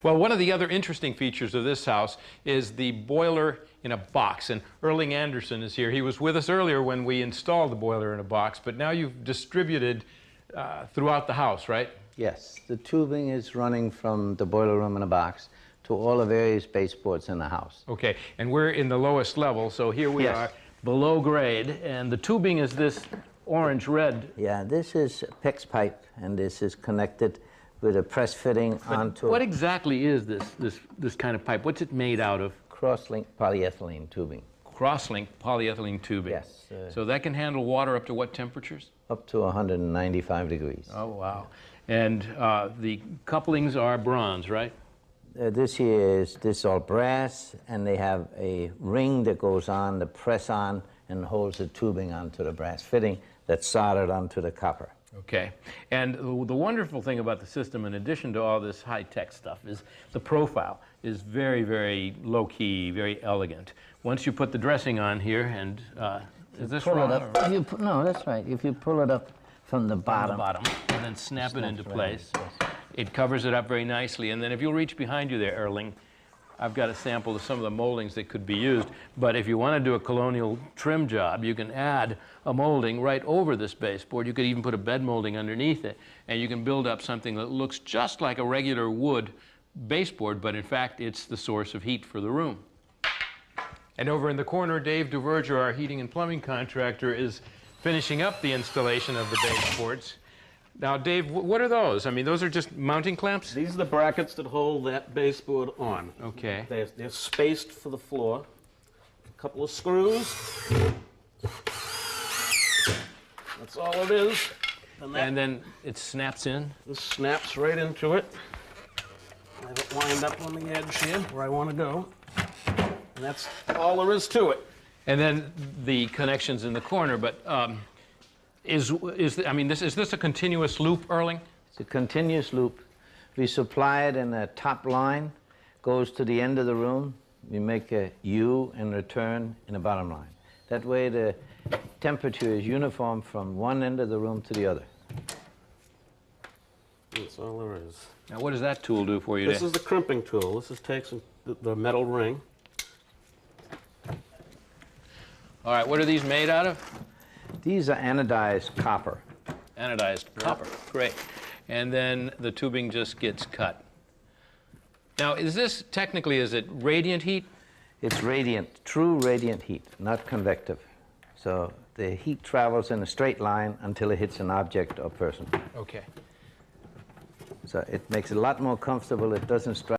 Well, one of the other interesting features of this house is the boiler in a box, and Erling Anderson is here. He was with us earlier when we installed the boiler in a box, but now you've distributed throughout the house, right? Yes, the tubing is running from the boiler room in a box to all the various baseboards in the house. Okay, and we're in the lowest level, so here we are below grade, and the tubing is this orange-red. Yeah, this is PEX pipe, and this is connected with a press fitting onto... What exactly is this kind of pipe? What's it made out of? Cross-linked polyethylene tubing. Cross-linked polyethylene tubing. Yes. So that can handle water up to what temperatures? Up to 195 degrees. Oh, wow. And the couplings are bronze, right? This is all brass, and they have a ring that goes on, the press on, and holds the tubing onto the brass fitting that's soldered onto the copper. Okay. And the wonderful thing about the system, in addition to all this high-tech stuff, is the profile is very, very low-key, very elegant. Once you put the dressing on here, and is this pull wrong? it up. No, that's right. If you pull it up from the bottom, and then snap it into place, yes. It covers it up very nicely. And then if you'll reach behind you there, Erling, I've got a sample of some of the moldings that could be used. But if you want to do a colonial trim job, you can add a molding right over this baseboard. You could even put a bed molding underneath it, and you can build up something that looks just like a regular wood baseboard, but in fact, it's the source of heat for the room. And over in the corner, Dave Duverger, our heating and plumbing contractor, is finishing up the installation of the baseboards. Now, Dave, what are those? I mean, those are just mounting clamps? These are the brackets that hold that baseboard on. Okay. They're spaced for the floor. A couple of screws. That's all it is. And then it snaps in? This snaps right into it. I have it lined up on the edge here where I want to go. And that's all there is to it. And then the connections in the corner, but is this a continuous loop, Erling? It's a continuous loop. We supply it in a top line, goes to the end of the room. We make a U and return in the bottom line. That way the temperature is uniform from one end of the room to the other. That's all there is. Now, what does that tool do for you? This is the crimping tool. This takes the metal ring. All right, what are these made out of? These are anodized copper. Anodized copper, great. And then the tubing just gets cut. Now, is it radiant heat? It's radiant, true radiant heat, not convective. So the heat travels in a straight line until it hits an object or person. Okay. So it makes it a lot more comfortable. It doesn't strike